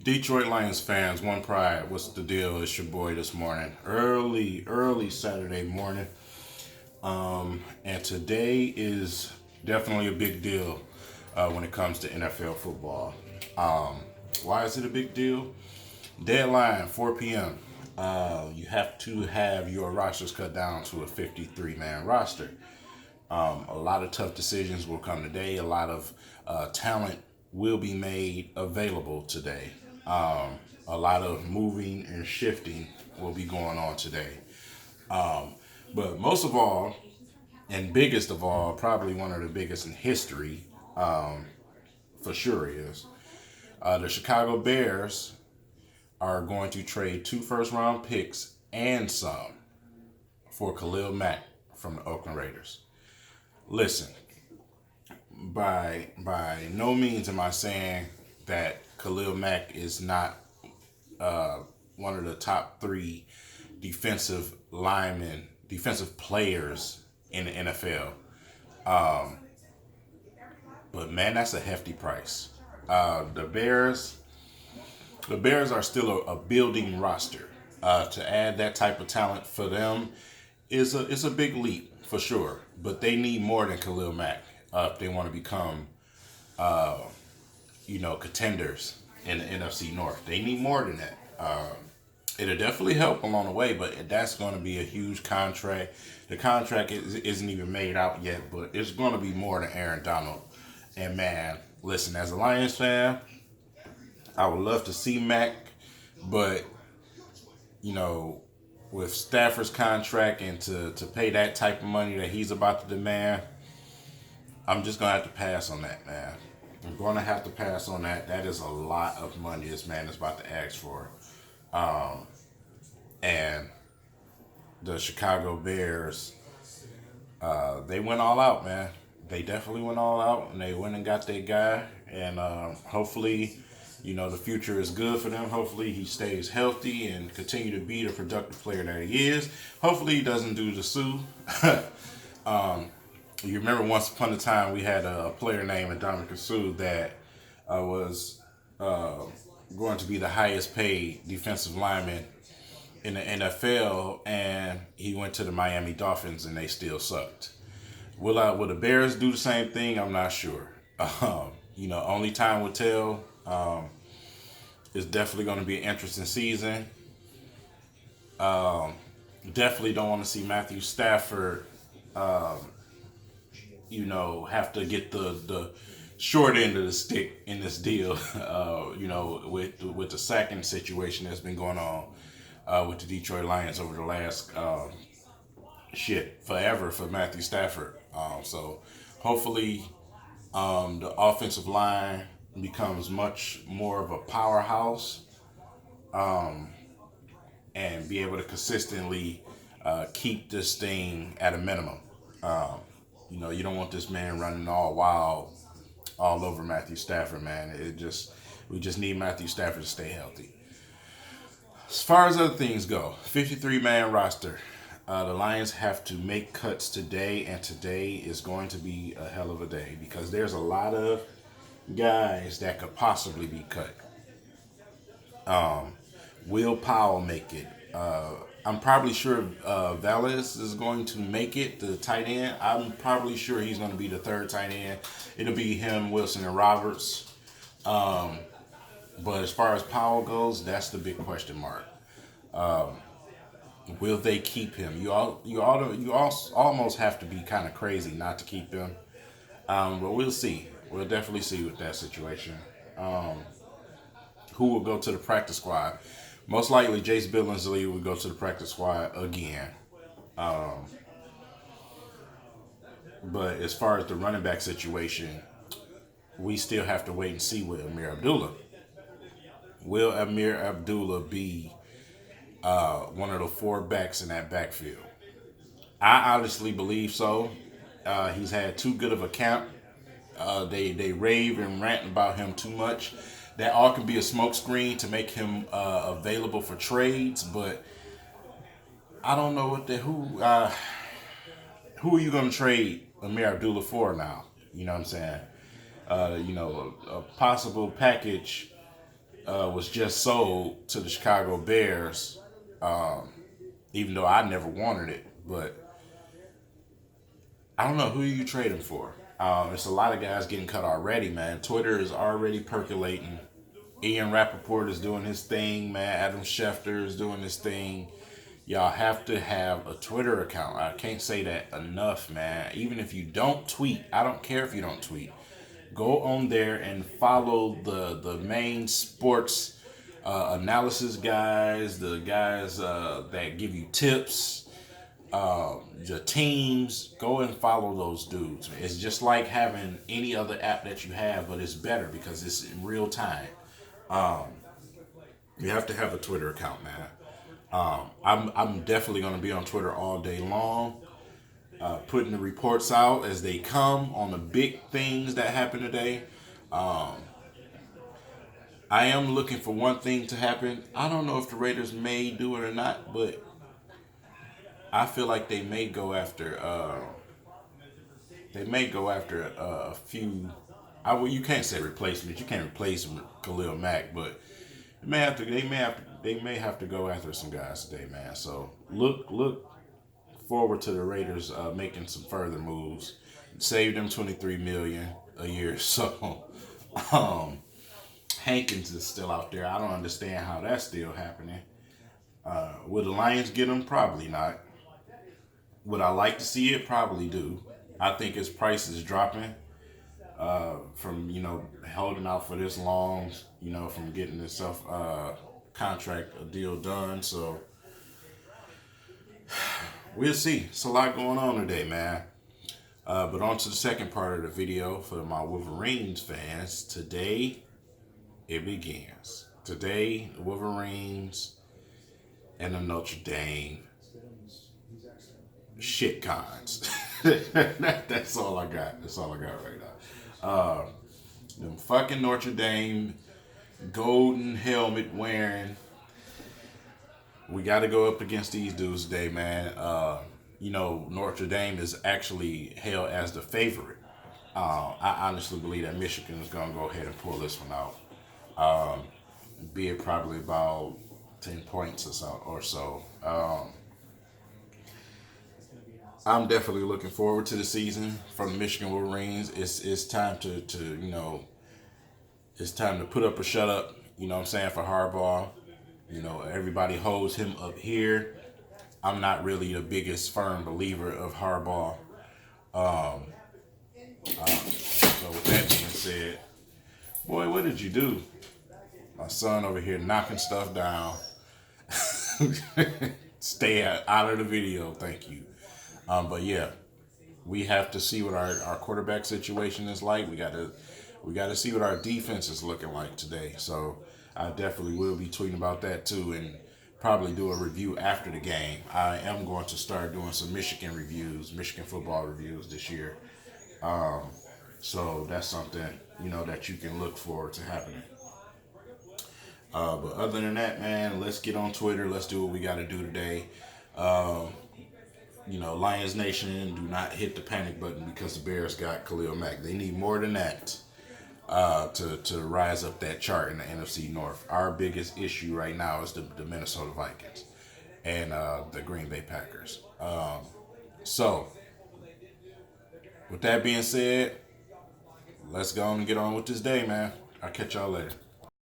Detroit Lions fans, one pride. What's the deal? It's your boy this morning. Early Saturday morning. And today is definitely a big deal when it comes to NFL football. Um, why is it a big deal? Deadline, 4 p.m. You have to have your rosters cut down to a 53-man roster. A lot of tough decisions will come today. A lot of talent will be made available today. A lot of moving and shifting will be going on today. But most of all, and biggest of all, probably one of the biggest in history, for sure is the Chicago Bears are going to trade 2 first-round picks and some for Khalil Mack from the Oakland Raiders. Listen, by no means am I saying that Khalil Mack is not one of the top three defensive linemen, defensive players in the NFL. But man, that's a hefty price. The Bears are still a building roster. To add that type of talent for them is a big leap for sure. But they need more than Khalil Mack if they want to become contenders in the NFC North. They need more than that. It'll definitely help along the way, but that's going to be a huge contract. The contract isn't even made out yet, but it's going to be more than Aaron Donald. And man, listen, as a Lions fan, I would love to see Mac, but with Stafford's contract and to pay that type of money that he's about to demand, I'm just gonna have to pass on that, man. I'm gonna have to pass on that. That is a lot of money this man is about to ask for. And the Chicago Bears, they went all out, man. They definitely went all out, and they went and got their guy. And hopefully, the future is good for them. Hopefully, he stays healthy and continue to be the productive player that he is. Hopefully, he doesn't do the Sue. You remember once upon a time we had a player named Dominic Sue that was going to be the highest paid defensive lineman in the NFL, and he went to the Miami Dolphins, and they still sucked. Will the Bears do the same thing? I'm not sure. Only time will tell. It's definitely going to be an interesting season. Definitely don't want to see Matthew Stafford, have to get the short end of the stick in this deal. With the sacking situation that's been going on with the Detroit Lions over the last forever for Matthew Stafford. So hopefully the offensive line becomes much more of a powerhouse and be able to consistently keep this thing at a minimum. You don't want this man running all wild all over Matthew Stafford, man. We just need Matthew Stafford to stay healthy. As far as other things go, 53-man roster. The Lions have to make cuts today, and today is going to be a hell of a day because there's a lot of guys that could possibly be cut. Will Powell make it? I'm probably sure Valles is going to make it, the tight end. I'm probably sure he's going to be the third tight end. It'll be him, Wilson, and Roberts. But as far as Powell goes, that's the big question mark. Will they keep him? You almost have to be kind of crazy not to keep him. But we'll see. We'll definitely see with that situation. Who will go to the practice squad? Most likely, Jace Billingsley will go to the practice squad again. But as far as the running back situation, we still have to wait and see with Amir Abdullah. Will Amir Abdullah be one of the 4 backs in that backfield? I honestly believe so. He's had too good of a camp. They rave and rant about him too much. That all can be a smokescreen to make him available for trades, but I don't know who are you going to trade Amir Abdullah for now? You know what I'm saying? A possible package was just sold to the Chicago Bears, even though I never wanted it. But I don't know who you trading for. There's a lot of guys getting cut already, man. Twitter is already percolating. Ian Rappaport is doing his thing, man. Adam Schefter is doing his thing. Y'all have to have a Twitter account. I can't say that enough, man. Even if you don't tweet, I don't care if you don't tweet. Go on there and follow the main sports analysis guys, the guys that give you tips, the teams. Go and follow those dudes. It's just like having any other app that you have, but it's better because it's in real time. You have to have a Twitter account, man. I'm definitely going to be on Twitter all day long, putting the reports out as they come on the big things that happen today. I am looking for one thing to happen. I don't know if the Raiders may do it or not, but I feel like they may go after. A few. You can't say replacements. You can't replace Khalil Mack, but they may have to go after some guys today, man. So look forward to the Raiders making some further moves. Save them $23 million a year. So Hankins is still out there. I don't understand how that's still happening. Will the Lions get him? Probably not. Would I like to see it? Probably do. I think his price is dropping from holding out for this long, from getting himself contract a deal done. So we'll see. It's a lot going on today, man. But on to the second part of the video for my Wolverines fans. Today it begins. Today, the Wolverines and the Notre Dame shit cons. That's all I got. That's all I got right now. Them fucking Notre Dame golden helmet wearing. We got to go up against these dudes today, man. Notre Dame is actually held as the favorite. I honestly believe that Michigan is going to go ahead and pull this one out. Be it probably about 10 points or so. I'm definitely looking forward to the season from the Michigan Wolverines. It's time to it's time to put up or shut up. You know what I'm saying, for Harbaugh. Everybody holds him up here. I'm not really the biggest firm believer of Harbaugh. So with that being said, boy, what did you do? My son over here knocking stuff down. Stay out of the video, thank you. But yeah, we have to see what our quarterback situation is like. We got to see what our defense is looking like today. So I definitely will be tweeting about that too, and probably do a review after the game. I am going to start doing some Michigan football reviews this year. So that's something that you can look forward to happening. But other than that, man, let's get on Twitter. Let's do what we got to do today. Lions Nation, do not hit the panic button because the Bears got Khalil Mack. They need more than that to rise up that chart in the NFC North. Our biggest issue right now is the Minnesota Vikings and the Green Bay Packers. So, with that being said, let's go on and get on with this day, man. I'll catch y'all later.